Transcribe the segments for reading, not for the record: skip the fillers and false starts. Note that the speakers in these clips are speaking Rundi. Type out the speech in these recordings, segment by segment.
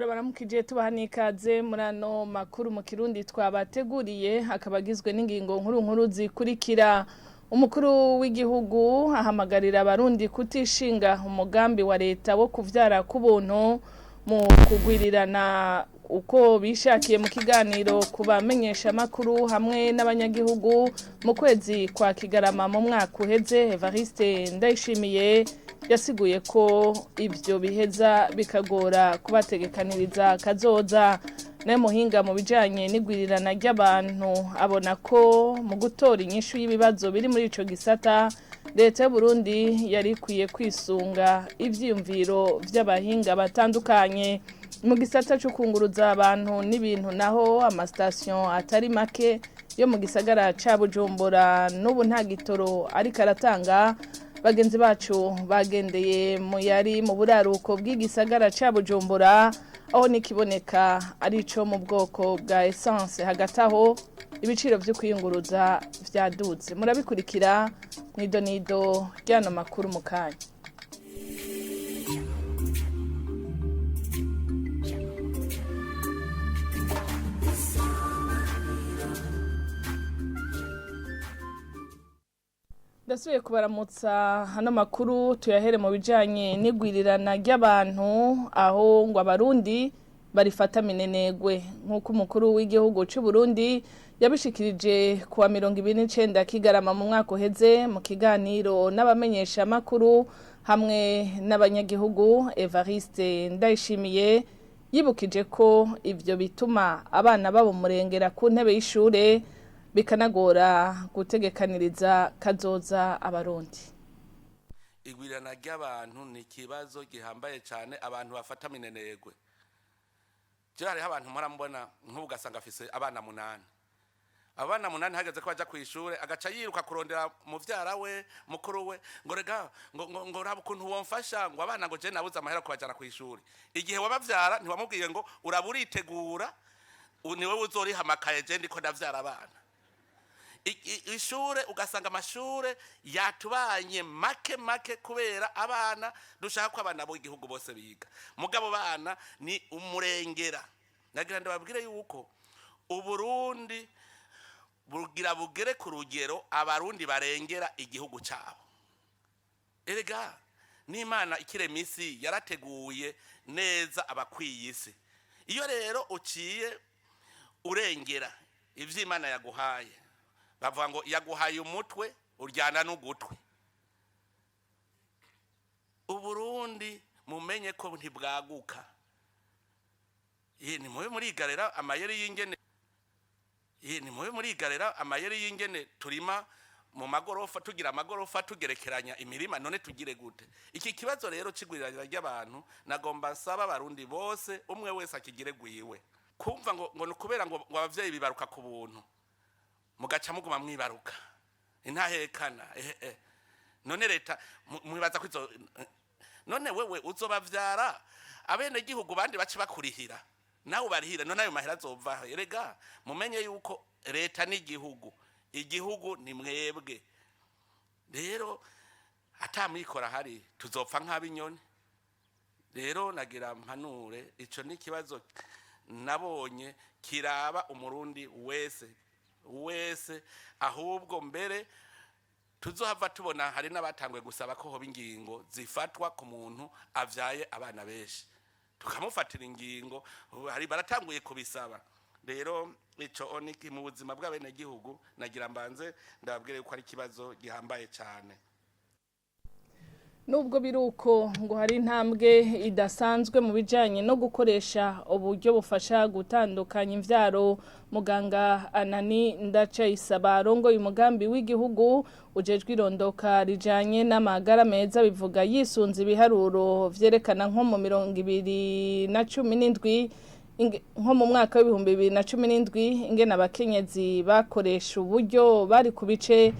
turabaramukije tubaha n'ikaze muri ano makuru mu kirundi twabateguriye akaba agizwe n'ingingo nkuru zikurikira. Umukuru w'igihugu ahamagarira abarundi kutishinga umugambi wa leta wo kuvyara ku buntu mu kugwirirana uko bishakiye mu kiganiro kubamenyesha makuru hamwe n'abanyagihugu mu kwezi kwa Kigarama mu mwaka uheze. Evariste Ndayishimiye yasiguye ko ibyo biheza bikagora kubategekaniriza kazoza. Ne muhinga mu bijanye n'igwirirana ry'abantu abona ko mu gutora inyishu y'ibibazo biri muri ico gisata leta y'u Burundi yari kwiye kwisunga ivyiyumviro vy'abahinga batandukanye. Mu gisata cyo kunguruza abantu n'ibintu naho amastation atari make yo mu gisagara ca Bujumbura n'ubu nta gitoro ariko aratanga. Bagenzi bacu bagendeye mu yari mu buraruko bw'igisagara ca Bujumbura aho nikiboneka ari ico mu bwoko bwa essence hagati aho ibiciro vyo kwiyunguruza vyaduze. Murabikurikira mw'idonido ryano makuru mu kanya. Ndasubiye kubaramutsa hano makuru tuyahere mu bijanye n'igwirirana ry'abantu aho ngo abarundi barifata minenegwe nk'uko umukuru w'igihugu cy'u Burundi yabishikirije kuwa 29 Kigarama mu mwaka uheze mu kiganiro n'abamenyesha makuru hamwe n'abanyagihugu. Evariste Ndayishimiye yibukije ko ivyo bituma abana babo murengera ku ntebe y'ishure bikanagora gutegekaniriza kazoza abarundi. Igwirirana ry'abantu ni kibazo gihambaye cyane abantu bafata minenegwe. Hariho abantu murambona nk'ugasanga afise abana 8. Abana 8 hageze ko baja kwishure agaca yiruka kurondera muvyara we mukuru we ngo rega ngo raba ukuntu womfasha ngo abana ngo je nabuze amahera kubajana kwishure. Igihe wabavyara ntiwamubwiye ngo uraburitegura niwe uzoriha amakaye je ndiko ndavyara abana. Ishure ugasanga amashure yatubanye make kubera abana dushaka ko abana bo igihugu bose biga. Mugabo bana ni umurengera. Nagira ndababwire yuko Uburundi bugira bugere ku rugero abarundi barengera igihugu cyabo. Erega n'Imana ikiremisi yarateguye neza abakwiyisi. Iyo rero uciye urengera ivy'Imana yaguhaye bavuga ngo yaguhaye umutwe uryana n'ugutwi. Uburundi mumenye ko ntibwaguka. Ni muwe murigarera amayeri y'ingene. Ni muwe murigarera amayeri y'ingene turima mu magorofa tugira amagorofa tugerekeranya imirima none tugire gute. Iki kibazo rero cigwirirana ry'abantu nagomba nsaba abarundi bose umwe wese akigire gwiwe. Kumva ngo kubera ngo abavyeyi bibaruka ku buntu mugaca muguma mwibaruka intahekana none leta mwibaza ko izo none wewe uzobavyara abene gihugu bandi bace bakurihira nawe barihira none ayo mahera azova. Erega mumenye yuko leta igihugu ni mwebwe rero atamwikora hari tuzopfa nk'abinyoni. Rero nagira mpanure ico ni kibazo nabonye kiraba umurundi wese ahubwo mbere tuzohava tubona hari n'abatangwe gusaba ko hoba ingingo zifatwa ku muntu avyaye abana benshi tukamufatira ingingo hari baratanguye kubisaba. Rero ico oniki mu buzima bw'abene gihugu nagira mbanze ndababwire ko ari kibazo gihambaye cyane. Nubwo biruko ngo hari intambwe idasanzwe mu bijanye no gukoresha uburyo bufasha gutandukanya imvyaro. Muganga Anani Ndacayisaba arongoye umugambi w'igihugu ujejwe irondoka rijanye n'amagara meza bivuga yisunze ibiharuro vyerekana nko mu 2017 nko mu mwaka wa 2017 ingene abakenyezi bakoresha uburyo bari ku bice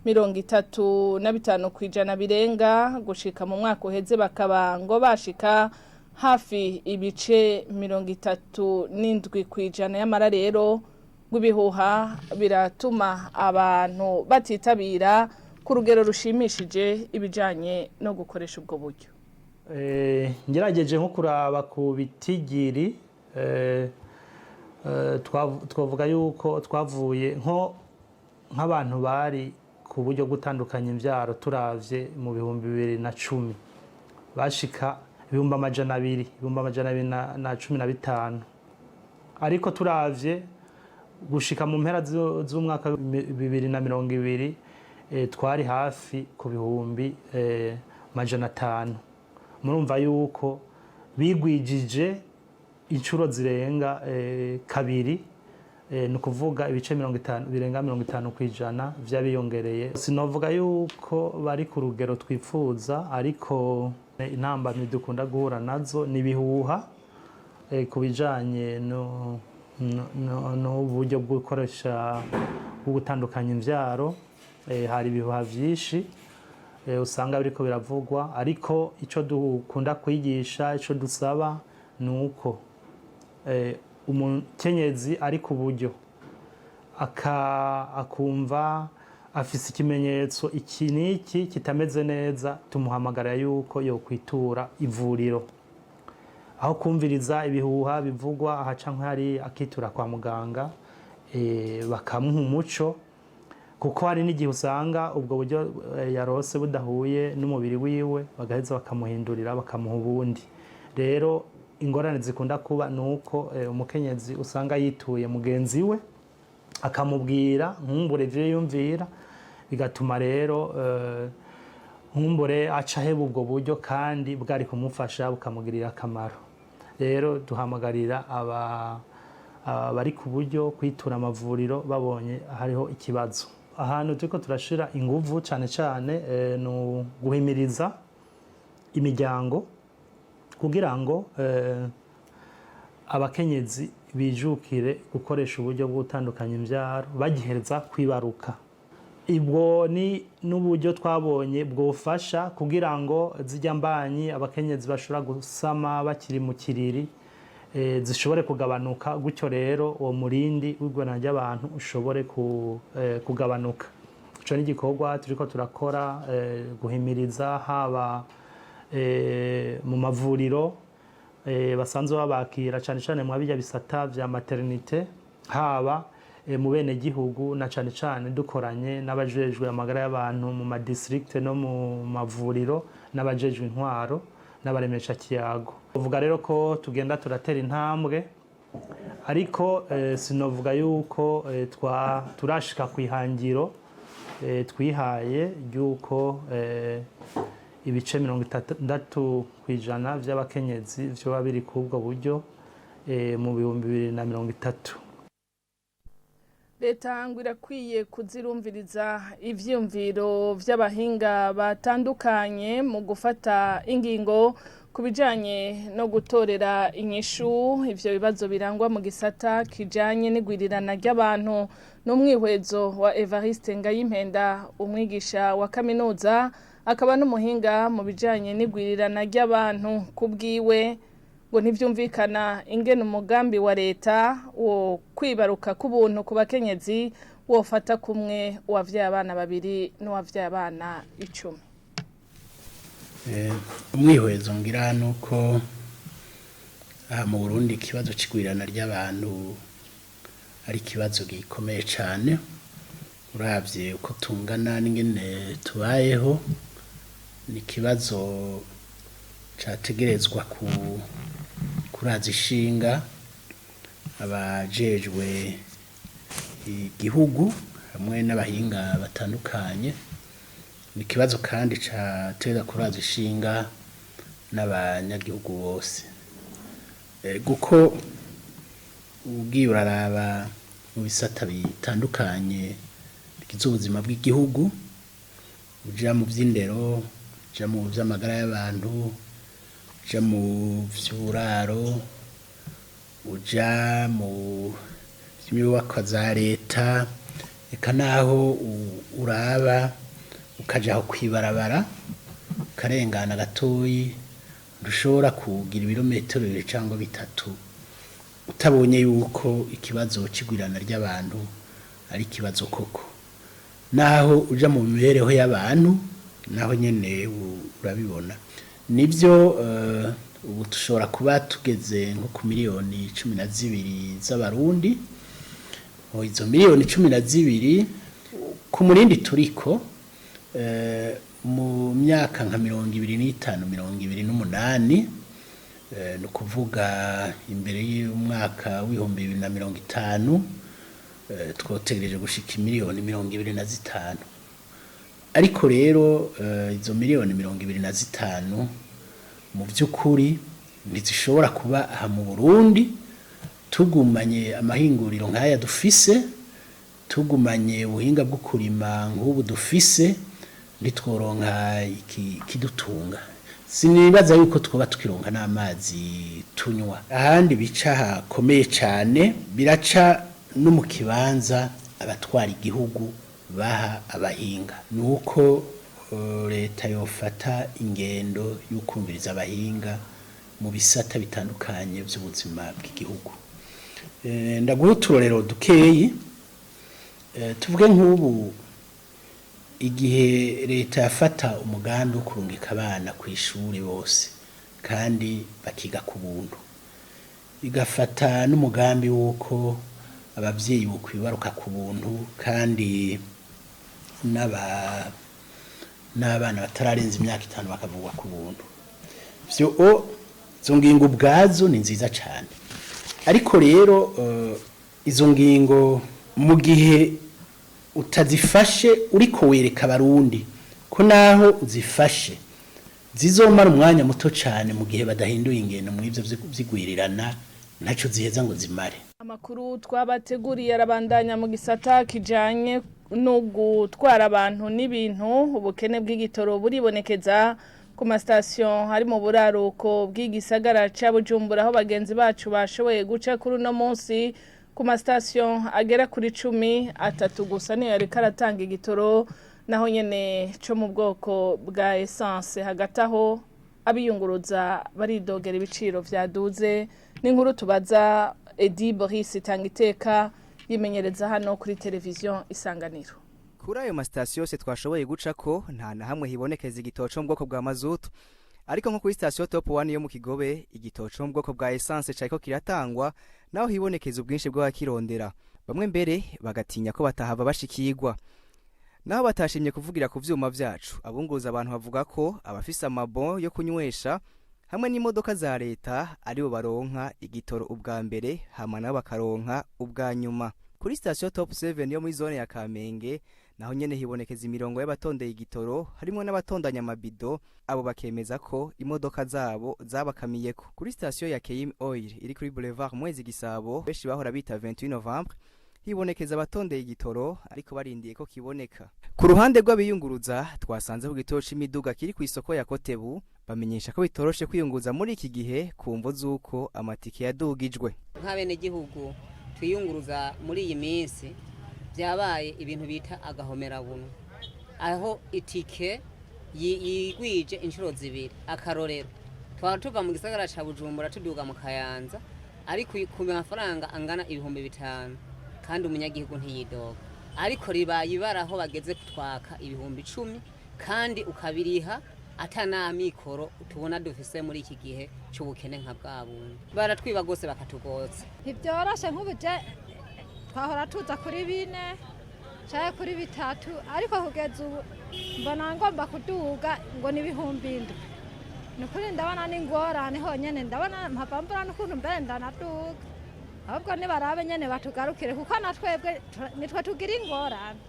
35% kwijana birenga gushika mu mwaka uheze bakaba ngo bashika hafi ibice 37 kwijana y'amara. Rero gubihuha biratuma abantu batitabira ku rugero rushimishije ibijanye no gukoresha ubwo buryo. ngerageje nko kuraba ku bitigiri twavuga yuko twavuye nk'abantu bari ku buryo gutandukanya imbyaro turavye mu 2010 bashika 2,215 ariko turavye gushika mu mpera z'umwaka 2020 twari hafi ku 500. Murumva yuko bigwijije inshuro zirenga kabiri, ni ukuvuga ibice 50 birenga 50% vyabiyongereye. Sinovuga yuko bari ku rugero twifuza, ariko intambamyi dukunda guhura nazo ni ibihuha ku bijanye n'uburyo bwo gukoresha bwo gutandukanya imvyaro. Hari ibihuha vyinshi usanga biriko biravugwa, ariko ico dukunda kwigisha, ico dusaba nuko umukenyezi ari ku buryo akumva afise ikimenyetso iki niki kitameze neza, tumuhamagara yuko yokwitura ivuriro, aho kumviriza ibihuha bivugwa aha canke hari akitura kwa muganga bakamuha umuco, kuko hari n'igihe usanga ubwo buryo yarose budahuye n'umubiri wiwe, bagaheza bakamuhindurira bakamuha ubundi. Rero ingorane zikunda kuba nuko umukenyezi usanga yituye mugenzi we akamubwira nkumbure ivyo yumvira, bigatuma rero nkumbure aca aheba ubwo buryo kandi bwari kumufasha bukamugirira akamaro. Rero duhamagarira abari ku buryo kwitura amavuriro babonye hariho ikibazo. Ahantu turiko turashira inguvu cane cane no guhimiriza imiryango kugira ngo abakenyezi bijukire gukoresha uburyo bwo gutandukanya imvyaro bagihereza kwibaruka. Ibwo ni n'uburyo twabonye bwofasha kugira ngo zijya mbanyi abakenyezi bashobora gusama bakiri mu kiriri zishobore kugabanuka, gutyo rero uwo murindi w'igwana ry'abantu ushobore kugabanuka. Ico ni igikorwa turiko turakora, guhimiriza haba mu mavuriro basanzwe babakira cane cane mu bijya bisata vya maternité, haba mu bene gihugu na cane cane dukoranye n'abajejwe amagara y'abantu mu ma district no mu mavuriro n'abajejwe intwaro n'abaremesha kiyago. Uvuga rero ko tugenda turatera intambwe, ariko sinovuga yuko turashika kwihangiro twihaye yuko ibice 60% vy'abakenyezi vyoba biri kubwo buryo mu 2030. Leta ngo irakwiye kuzirumviriza ivyumviro vy'abahinga batandukanye mu gufata ingingo ku bijanye no gutorera inyishu ivyo bibazo birangwa mu gisata kijanye n'igwirirana ry'abantu. N'umwihwezo wa Evariste Ngayimpenda, umwigisha wa kaminuza akaba n'umuhinga mu bijanye n'igwirirana ry'abantu. Kubwiwe ngo ntivyumvikana ingene umugambi wa leta wo kwibaruka ku buntu ku bakenyezi wofata kumwe uwavyaye abana 2 n'uwavyaye abana 10. Umwihwezo ngira nuko mu Burundi ikibazo c'igwirirana ry'abantu ari ikibazo gikomeye cane. Uravye uko tungana n'ingene tubayeho, ni ikibazo categerezwa kuraza ishinga abajejwe igihugu hamwe n'abahinga batandukanye. Ni ikibazo kandi catera kuraza ishinga n'abanyagihugu bose, kuko ugiye uraraba mu bisata bitandukanye bigize ubuzima bw'igihugu, uja mu vy'indero, uja mu vy'amagara y'abantu, uja mu vy'uburaro, uja mu vy'inyubakwa za leta, eka naho uraba ukaja aho kwibarabara ukarengana gatoyi, ntushobora kugira ibirometero 2 cyangwa 3 utabonye yuko ikibazo c'igwirirana ry'abantu ari ikibazo koko. Naho uja mu mibereho y'abantu naho nyene urabibona. nibyo ubu dushobora kuba tugeze nko ku miliyoni 12 z'abarundi. Izo miliyoni 12 ku murindi turiko mu myaka nka 2025 2028 no kuvuga imbere y'umwaka w'ibihumbi 2050 twotegereje gushika miliyoni 25. Ariko rero izo miliyoni 25 mu by'ukuri ntizishobora kuba aha mu Burundi tugumanye amahinguriro nk'aya dufise, tugumanye ubuhinga bwo kurima nk'ubu dufise, nitworonka kidutunga. Sinibaza yuko twoba tukironka n'amazi tunywa. Ahandi bica hakomeye cyane biraca no mu kibanza abatwara igihugu baha abahinga. Nuko leta yofata ingendo y'ukumviriza abahinga mu bisata bitandukanye by'ubuzima bw'igihugu. Ndaguha uturorero dukeyi. Tuvuge nk'ubu igihe leta yafata umugambi wo kurungika abana ku ishuri bose kandi bakiga ku buntu, igafata n'umugambi w'uko ababyeyi bo kwibaruka ku buntu kandi n'abana batararenza imyaka 5 bakavugwa ku buntu. Izo ngingo ubwazo ni nziza cyane, ariko rero izo ngingo mu gihe utazifashe uriko wereka abarundi ko naho uzifashe zizomara umwanya muto cyane mu gihe badahinduye ingendo mu ivyo vyigwirirana ntacyo ziheza ngo zimare. Amakuru twabateguriye arabandanya mu gisata kijanye no gutwara abantu n'ibintu. Ubukene bw'igitoro buribonekeza ku mastation hari mu buraruko bw'igisagara ca Bujumbura, aho bagenzi bacu bashoboye guca kuri no munsi ku mastation agera kuri 10, 3 gusa niyo yari karatanga igitoro, naho nyene cyo mu bwoko bwa essence. Hagati aho abiyunguruza baridogera ibiciro vyaduze. N'inkuru tubaza Edi Boris Tangiteka yimenyereza hano kuri televiziyo Isanganiro. Kuri ayo mastation se twashoboye gucako nta na hamwe hibonekeza igitoro cyo mu bwoko bwa mazutu, ariko nko kuri station Top 1 yo mu Kigobe igitoro cyo mu bwoko bwa essence cyariko kiratangwa, naho hibonekeza ubwinshi bw'abakirondera. Bamwe mbere bagatinya ko batahava bashikirwa. Naho batashimye kuvugira ku vyuma vyacu, abunguza abantu bavuga ko abafisa amabo yo kunywesha hamwe n'imodoka za leta aribo baronka igitoro ubwa mbere, hama nabo bakaronka ubwa nyuma. Kuri station Top 7 yo muri zone ya Kamenge naho nyene hibonekeza imirongo y'abatondeye igitoro, harimo n'abatondanya amabido, abo bakemeza ko imodoka zabo zabakamiyeko. Kuri station ya KM Oil iri kuri Boulevard Mwezi Gisabo, beshi bahora bita 28 Novembre, hibonekeza abatondeye igitoro ariko barindiye ko kiboneka. Ku ruhande rw'abiyunguruza twasanze ku gitoro c'imiduga kiri ku isoko ya Kotebu, bamenyesha ko bitoroshe kwiyunguza muri iki gihe kumvo zuko amatike yadugijwe. Nk'abene gihugu twiyunguruza muri iyi minsi byabaye ibintu bita agahomera buntu, aho itike yigwije inshuro zibiri. Akarorero twatuva mu gisagara ca Bujumbura tuduga mu Kayanza ariko ku mafaranga angana 5,000 kandi umunyagihugu ntiyidoga, ariko ribaye ibaraho bageze kutwaka 10,000 kandi ukabiriha atana mikoro tubona dufise muri iki gihe cy'ubukene nka bwabundi. Baratwiba gose bakatugotsa. Ntibyoroshe nk'ubuje twahora tuza kuri 4 cyangwa kuri 3, ariko kugeza ubu mbona ngomba kuduga ngo ni 7,000. Nukuri ndabona n'ingorane honyene, ndabona mpapambura n'ukuntu mbere ndanaduga. Ahubwo nibarabe nyene batugarukire kuko natwebwe nitwe tugira ingorane.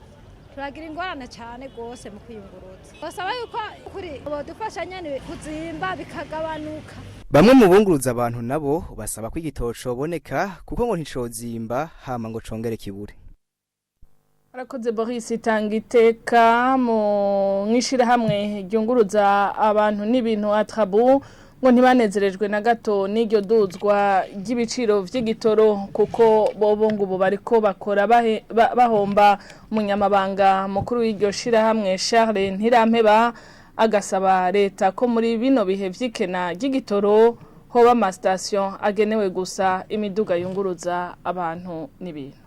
Turagira ingorane cyane gose mu kwiyunguruza. Basaba yuko kuri bodufasha nyene kuzimba bikagabanuka. Bamwe mu bunguruza abantu nabo basaba ko igitoro coboneka kuko ngo nticozimba hama ngo congere kibure. Arakoze Boris Tangiteka mu mwishira hamwe ryunguruza abantu n'ibintu Atrabu, ngo ntibanezerejwe na gato n'iryo duzwa ry'ibiciro vy'igitoro kuko bobo ngubu bariko bakora bahomba. Umunyamabanga mukuru w'iryo shira hamwe Charles Ntirampeba agasaba leta ko muri bino bihe vy'ikena ry'igitoro hoba amastation agenewe gusa imiduga yunguruza abantu n'ibintu.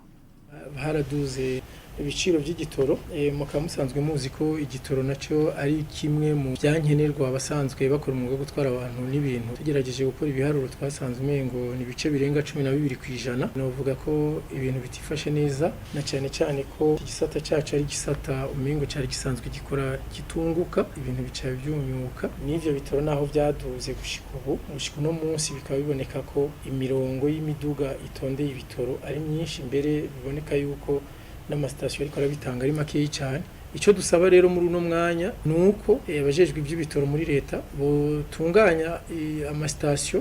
Haraduze ibiciro by'igitoro mukaba musanzwe muzi ko igitoro nacyo ari kimwe mu byankenerwa abasanzwe bakora umwuga wo gutwara abantu n'ibintu. Tugerageje gukora ibiharuro twasanze umengo ni ibice birenga 12%. Novuga ko ibintu bitifashe neza, na cyane cyane ko igisata cyacu ari gisata umengo cyari gisanzwe gikora kitunguka, ibintu bicaye byunyuka. N'ivyo bitoro naho byaduze gushika no munsi bikaba biboneka ko imirongo y'imiduga itondeye ibitoro ari myinshi, mbere biboneka yuko n'amasitasiyo ariko arabitanga ari makeyi cyane. Icyo dusaba rero muri uno mwanya nuko abajejwe iby'ibitoro muri leta botunganya amasitasiyo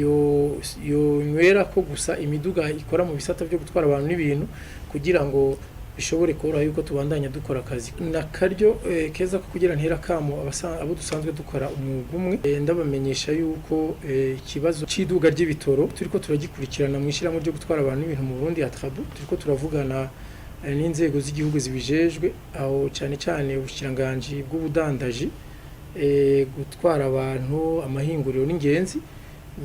yo nywera ko gusa imiduga ikora mu bisata byo gutwara abantu n'ibintu, kugira ngo bishobore koroha yuko tubandanya dukora akazi. Nakaryo keza ko kugira ntera kamo abo dusanzwe dukora umwuga umwe, ndabamenyesha yuko ikibazo cy'iduga ry'ibitoro turiko turagikurikirana mu ishiramo ryo gutwara abantu n'ibintu mu Burundi atrabu, turiko turavugana n'inzego z'igihugu zibijejwe, aho cyane cyane ubushiranganje bw'ubudandaji, gutwara abantu, amahinguriro n'ingenzi.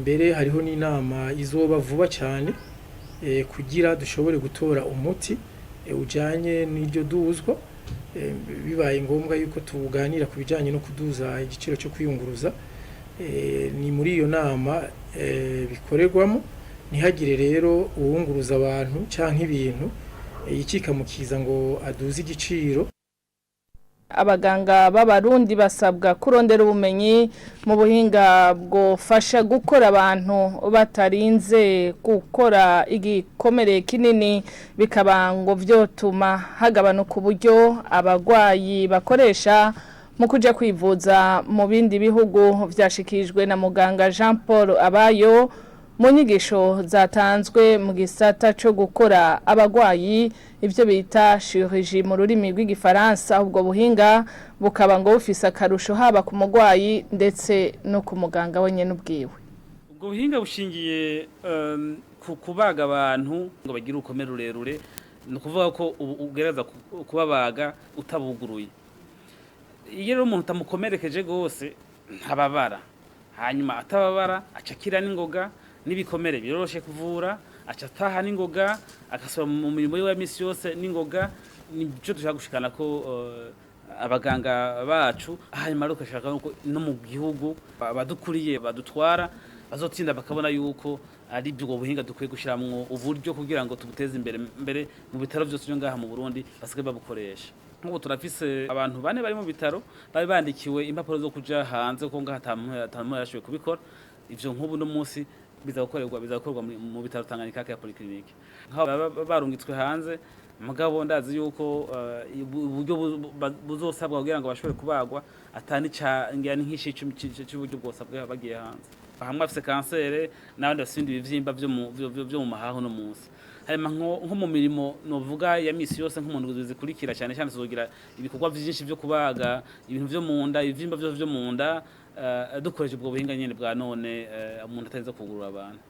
Mbere hariho n'inama izoba vuba cyane kugira dushobore gutora umuti ujanye n'iryo duzwa, bibaye ngombwa yuko tuganira ku bijanye no kuduza igiciro cyo kwiyunguruza. Ni muri iyo nama bikorerwamo, ntihagire rero uwunguruza abantu canke ibintu yikikamukiza ngo aduze igiciro. Abaganga b'abarundi basabwa kurondera ubumenyi mu buhinga bwofasha gukora abantu batarinze gukora igikomere kinini, bikaba ngo vyotuma hagabanuka uburyo abagwayi bakoresha mu kuja kwivuza mu bindi bihugu. Vyashikijwe na muganga Jean Paul Abayo mu nyigisho zatanzwe mu gisata cyo gukora abagwayi, ibyo bita chirurgie mu rurimi rw'igifaransa. Ubwo buhinga bukaba ngo bufise akarusho haba ku mugwayi ndetse no ku muganga wenyene ubwiwe. Ubwo buhinga bushingiye ku kubaga abantu ngo bagire ukomere rurerure, no kuvuga ko ugereza kubabaga utabuguruye. Iyo rero umuntu tamukomerekeje gose ntababara, hanyuma atababara acakira n'ingoga, n'ibikomere biroroshe kuvura, acataha n'ingoga, akasura mu mirimo yo misi yose n'ingoga. Nico dushaka gushikana ko abaganga bacu, hanyuma rukashaka no mu gihugu badukuriye badutwara bazotsinda bakabona yuko ari byo buhinga dukwiye gushiramwo uburyo kugira ngo tubuteze imbere mu bitaro byose byo ngaha mu Burundi basigaye babukoresha. Nk'ubu turafise abantu bane bari mu bitaro bari bandikiwe impapuro zo kuja hanze ko ngaha atamu yashoboye kubikora. Ivyo nk'ubu no munsi bizakorwa mu bitaro Tanganyika ya Polyclinique. Nk'abo barungitswe hanze, mugabo ndazi yuko uburyo buzosabwa kugira ngo bashobore kubagwa atani ngani nk'ishi cy'uburyo bwosabwa bagiye hanze. Hamwe afise kansere n'abandi basindi bivyimba byo mu mahaho no munsi. Harimo nko mu mirimo novuga ya misi yose nk'umuntu zikurikira cyane cyane tuzogira ibikorwa byinshi byo kubaga ibintu byo mu nda, ibivyimba byo mu nda, dukoresha ubwo buhinga nyene bwa none umuntu atariza kugurura abantu.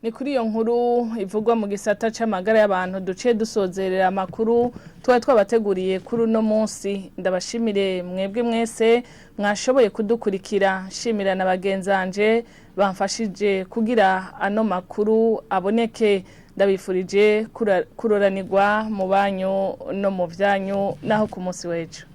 Ni kuri iyo nkuru ivugwa mu gisata c'amagara y'abantu duce dusozerera amakuru twabateguriye kuri uno munsi. Ndabashimire mwebwe mwese mwashoboye kudukurikira, shimira na bagenzanje bamfashije kugira ano makuru aboneke. Ndabifurije kuroranirwa mu banyu no mu vyanyu naho ku munsi w'ejo.